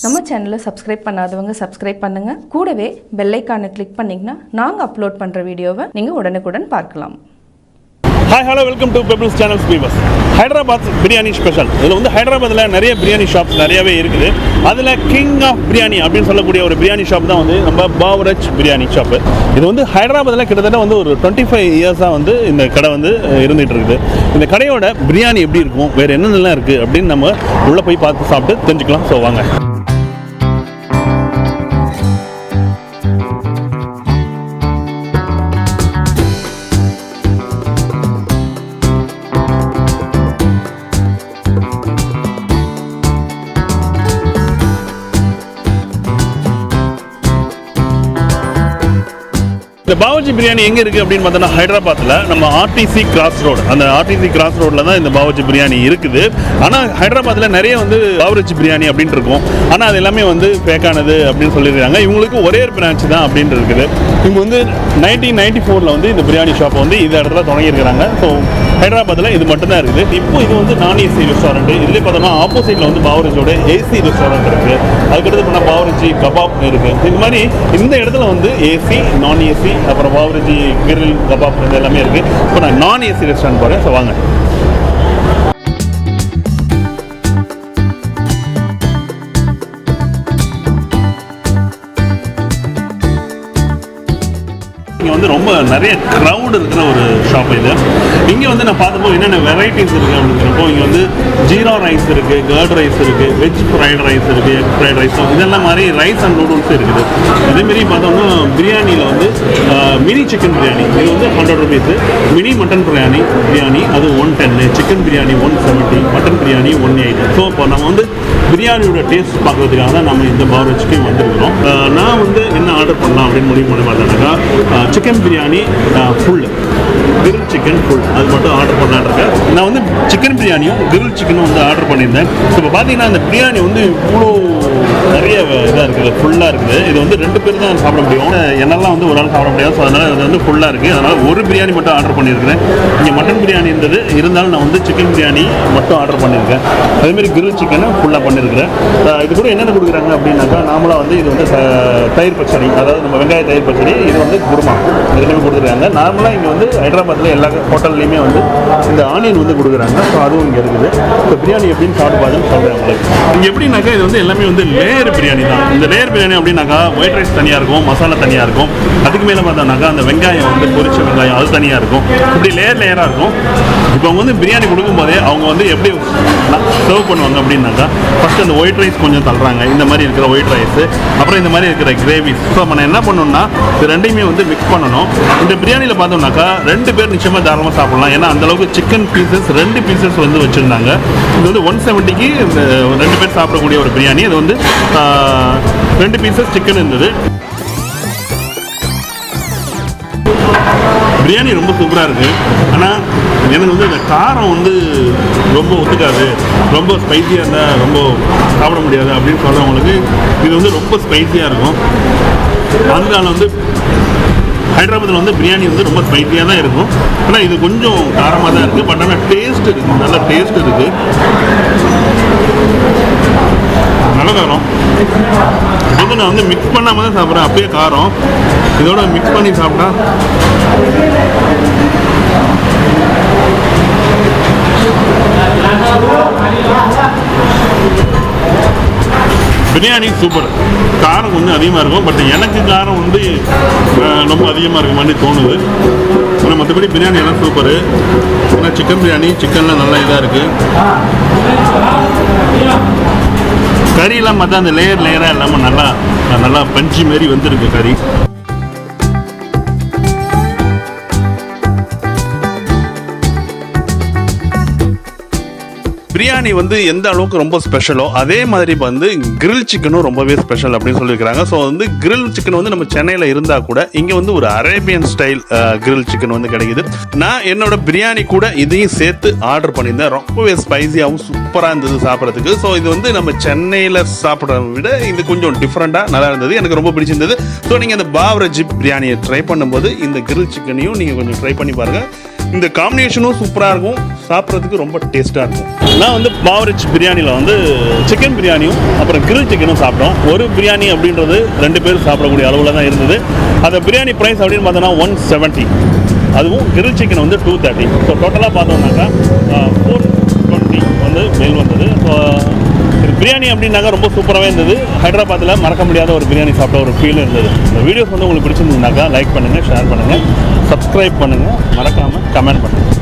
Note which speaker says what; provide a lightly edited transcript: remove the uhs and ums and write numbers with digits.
Speaker 1: நம்ம சேனலை சப்ஸ்கிரைப் பண்ணாதவங்க சப்ஸ்கிரைப் பண்ணுங்க. கூடவே பெல் ஐகானை கிளிக் பண்ணீங்கன்னா நாங்க அப்லோட் பண்ற வீடியோவை நீங்க உடனுக்குடன் பார்க்கலாம்.
Speaker 2: Hi, hello, welcome to People's Channels Viewers. Hyderabadi Biryani special. இதில் வந்து ஹைதராபாத்தில் நிறைய பிரியாணி ஷாப்ஸ் நிறையவே இருக்குது. அதில் கிங் ஆஃப் பிரியாணி அப்படின்னு சொல்லக்கூடிய ஒரு பிரியாணி ஷாப் தான் வந்து நம்ம பாவரச் பிரியாணி ஷாப்பு. இது வந்து ஹைதராபாத்தில் கிட்டத்தட்ட வந்து ஒரு 25 இயர்ஸாக வந்து இந்த கடை வந்து இருந்துகிட்டு இருக்குது. இந்த கடையோட பிரியாணி எப்படி இருக்கும், வேறு என்னென்னலாம் இருக்குது அப்படின்னு நம்ம உள்ளே போய் பார்த்து சாப்பிட்டு தெரிஞ்சுக்கலாம். ஸோ வாங்க. இந்த பாவர்ச்சி பிரியாணி எங்கே இருக்குது அப்படின்னு பார்த்தோன்னா ஹைதராபாத்தில் நம்ம ஆர்டிசி கிராஸ் ரோடு, அந்த ஆர்டிசி கிராஸ் ரோடில் தான் இந்த பாவர்ச்சி பிரியாணி இருக்குது. ஆனால் ஹைதராபாத்தில் நிறைய வந்து பாவர்ச்சி பிரியாணி அப்படின்ட்டு இருக்கும். ஆனால் அது எல்லாமே வந்து ஃபேக்கானது அப்படின்னு சொல்லியிருக்காங்க. இவங்களுக்கு ஒரே ஒரு பிரான்ச் தான் அப்படின்ட்டு இருக்குது. இவங்க வந்து 1994 வந்து இந்த பிரியாணி ஷாப்பை வந்து இந்த இடத்துல தொடங்கியிருக்கிறாங்க. ஸோ ஹைதராபாத்தில் இது மட்டும்தான் இருக்குது. இப்போ இது வந்து நான் ஏசி ரெஸ்டாரண்ட். இதுலேயே பார்த்தோம்னா ஆப்போசிட்டில் வந்து பாவர்ச்சியோட ஏசி ரெஸ்டாரண்ட் இருக்குது. அதுக்கடுத்து பண்ணால் பாவர்ச்சி கபாப் இருக்குது. இந்த மாதிரி இந்த இடத்துல வந்து ஏசி, நான் ஏசி, அப்புறம் பாவர்ச்சி கிரில் கபாப் இது எல்லாமே இருக்குது. இப்போ நான் நான் ஏசி ரெஸ்டாரண்ட் போகிறேன். ஸோ வாங்க. இங்கே வந்து ரொம்ப நிறைய க்ரௌட் இருக்கிற ஒரு ஷாப் இது. இங்கே வந்து நான் பார்த்தப்போ என்னென்ன வெரைட்டிஸ் இருக்குது அப்படிங்கிறப்போ இங்கே வந்து ஜீரா ரைஸ் இருக்குது, கர்ட் ரைஸ் இருக்குது, வெஜ் ஃப்ரைட் ரைஸ் இருக்குது, எக் ஃப்ரைட் ரைஸ், இதெல்லாம் மாதிரி ரைஸ் அண்ட் நூடுல்ஸ் இருக்குது. அதேமாரி பார்த்தோம்னா பிரியாணியில் வந்து மினி சிக்கன் பிரியாணி இது வந்து 100 ருபீஸு, மினி மட்டன் பிரியாணி அது 110, chicken biryani 170, mutton biryani 180. So இப்போ நம்ம வந்து பிரியாணியோட டேஸ்ட் பார்க்குறதுக்காக தான் நம்ம இந்த பாவர்ச்சிக்கு வந்துருக்கிறோம். நான் வந்து என்ன ஆர்டர் பண்ணலாம் அப்படின்னு முடிவு பண்ணி பார்த்தேன்னாக்கா chicken biryani full, grill chicken full அது மட்டும் ஆர்டர் பண்ணலான்னு இருக்கேன். நான் வந்து சிக்கன் பிரியாணியும் கிரில் சிக்கனும் வந்து ஆர்டர் பண்ணியிருந்தேன். ஸோ இப்போ பார்த்தீங்கன்னா அந்த பிரியாணி வந்து இவ்வளோ நிறைய இதாக இருக்குது, ஃபுல்லாக இருக்குது. இது வந்து 2 பேர் தான் சாப்பிட முடியும். என்னெல்லாம் வந்து ஒரு ஆள் சாப்பிட முடியாது. ஸோ அதனால் இது வந்து ஃபுல்லாக இருக்குது. அதனால் ஒரு பிரியாணி மட்டும் ஆர்டர் பண்ணியிருக்கிறேன். இங்கே மட்டன் பிரியாணி இருந்தது, இருந்தாலும் நான் வந்து சிக்கன் பிரியாணி மட்டும் ஆர்டர் பண்ணியிருக்கேன். அதேமாதிரி கிரில் சிக்கனை ஃபுல்லாக பண்ணியிருக்கிறேன். இது கூட என்னென்ன கொடுக்குறாங்க அப்படின்னாக்கா நார்மலாக வந்து இது வந்து தயிர் பச்சடி, அதாவது நம்ம வெங்காய தயிர் பச்சடி, இது வந்து குருமா எல்லாமே கொடுத்துருக்காங்க. நார்மலாக இங்கே வந்து ஹைதராபாத்தில் எல்லா ஹோட்டல்லையுமே வந்து இந்த ஆனியன் வந்து கொடுக்குறாங்க. ஸோ அதுவும் இங்கே இருக்குது. இப்போ பிரியாணி எப்படின்னு சாப்பிட்டு பார்த்துன்னு சொல்கிறேன் உங்களுக்கு. இங்கே எப்படின்னாக்கா இது வந்து எல்லாமே வந்து லேயர் பிரியாணி தான். இந்த லேயர் பிரியாணி அப்படின்னாக்கா ஒயிட் ரைஸ் தனியாக இருக்கும், மசாலா தனியாக இருக்கும். அதுக்கு மேலே பார்த்தோம்னாக்கா அந்த வெங்காயம் வந்து பொரிச்ச வெங்காயம் அது தனியாக இருக்கும். இப்படி லேயராக இருக்கும். இப்போ அவங்க வந்து பிரியாணி கொடுக்கும்போதே அவங்க வந்து எப்படி சர்வ் பண்ணுவாங்க அப்படின்னாக்கா ஃபஸ்ட்டு அந்த ஒயிட் ரைஸ் கொஞ்சம் தள்ளுறாங்க, இந்த மாதிரி இருக்கிற ஒயிட் ரைஸு, அப்புறம் இந்த மாதிரி இருக்கிற கிரேவிஸ். ஸோ நம்ம என்ன பண்ணணும்னா இது ரெண்டையுமே வந்து மிக்ஸ் பண்ணணும். இந்த பிரியாணியில் பார்த்தோம்னாக்கா 2 பேர் நிச்சயமாக தாராளமாக சாப்பிடலாம். ஏன்னா அந்தளவுக்கு சிக்கன் பீசஸ் 2 பீசஸ் வந்து வச்சுருந்தாங்க. இது வந்து 170க்கு 2 பேர் சாப்பிடக்கூடிய ஒரு பிரியாணி. அது வந்து 2 பீசஸ் சிக்கன் இருந்தது. பிரியாணி ரொம்ப சூப்பராக இருக்குது. ஆனால் எனக்கு வந்து இந்த காரம் வந்து ரொம்ப ஒத்துக்காது, ரொம்ப ஸ்பைஸியாக இருந்தால் ரொம்ப சாப்பிட முடியாது அப்படின்னு சொல்கிறவங்களுக்கு இது வந்து ரொம்ப ஸ்பைஸியாக இருக்கும். அதனால வந்து ஹைதராபாத்தில் வந்து பிரியாணி வந்து ரொம்ப ஸ்பைஸியாக தான் இருக்கும். ஆனால் இது கொஞ்சம் காரமாக தான் இருக்குது. பட் ஆனால் டேஸ்ட் இருக்குது, நல்ல டேஸ்ட் இருக்குது, நல்ல காரம். வந்து நான் வந்து மிக்ஸ் பண்ணாமல் தான் சாப்பிட்றேன், அப்பயே காரம். இதோட மிக்ஸ் பண்ணி சாப்பிட்டா பிரியாணி சூப்பர். காரம் கொஞ்சம் அதிகமாக இருக்கும். பட் எனக்கு காரம் வந்து ரொம்ப அதிகமாக இருக்க மாதிரி தோணுது. ஆனால் மற்றபடி பிரியாணி எல்லாம் சூப்பரு. ஆனால் சிக்கன் பிரியாணி சிக்கன்லாம் நல்லா இதாக இருக்குது. கறியெல்லாம் பார்த்தா அந்த லேயராக இல்லாமல் நல்லா பஞ்சு மாரி வந்துருக்கு கறி. பிரியாணி வந்து எந்த அளவுக்கு ரொம்ப ஸ்பெஷலோ அதே மாதிரி வந்து கிரில் சிக்கனும் ரொம்பவே ஸ்பெஷல் அப்படின்னு சொல்லியிருக்கிறாங்க. ஸோ வந்து கிரில் சிக்கன் வந்து நம்ம சென்னையில் இருந்தால் கூட இங்கே வந்து ஒரு அரேபியன் ஸ்டைல் கிரில் சிக்கன் வந்து கிடைக்குது. நான் என்னோட பிரியாணி கூட இதையும் சேர்த்து ஆர்டர் பண்ணியிருந்தேன். ரொம்பவே ஸ்பைசியாகவும் சூப்பராக இருந்தது சாப்பிட்றதுக்கு. ஸோ இது வந்து நம்ம சென்னையில் சாப்பிட்றத விட இது கொஞ்சம் டிஃப்ரெண்ட்டாக நல்லா இருந்தது, எனக்கு ரொம்ப பிடிச்சிருந்தது. ஸோ நீங்கள் இந்த பாவர்ச்சி பிரியாணியை ட்ரை பண்ணும்போது இந்த கிரில் சிக்கனையும் நீங்கள் கொஞ்சம் ட்ரை பண்ணி பாருங்கள். இந்த காம்பினேஷனும் சூப்பராக இருக்கும், சாப்பிட்றதுக்கு ரொம்ப டேஸ்ட்டாக இருக்கும். நான் வந்து பாவரிச் பிரியாணியில் வந்து சிக்கன் பிரியாணியும் அப்புறம் கிரில் சிக்கனும் சாப்பிட்டோம். ஒரு பிரியாணி அப்படின்றது 2 பேர் சாப்பிடக்கூடிய அளவில் தான் இருந்தது. அந்த பிரியாணி ப்ரைஸ் அப்படின்னு பார்த்தோன்னா 170, அதுவும் கிரில் சிக்கன் வந்து 230. ஸோ டோட்டலாக பார்த்தோம்னாக்கா 420 வந்து மேல் வந்தது. ஸோ பிரியாணி அப்படின்னாக்கா ரொம்ப சூப்பராகவே இருந்தது. ஹைதராபாத்தில் மறக்க முடியாத ஒரு பிரியாணி சாப்பிட்ட ஒரு ஃபீல் இருந்தது. இந்த வீடியோஸ் வந்து உங்களுக்கு பிடிச்சிருந்ததுனாக்கா லைக் பண்ணுங்கள், ஷேர் பண்ணுங்கள், சப்ஸ்கிரைப் பண்ணுங்கள், மறக்காமல் கமெண்ட் பண்ணுங்கள்.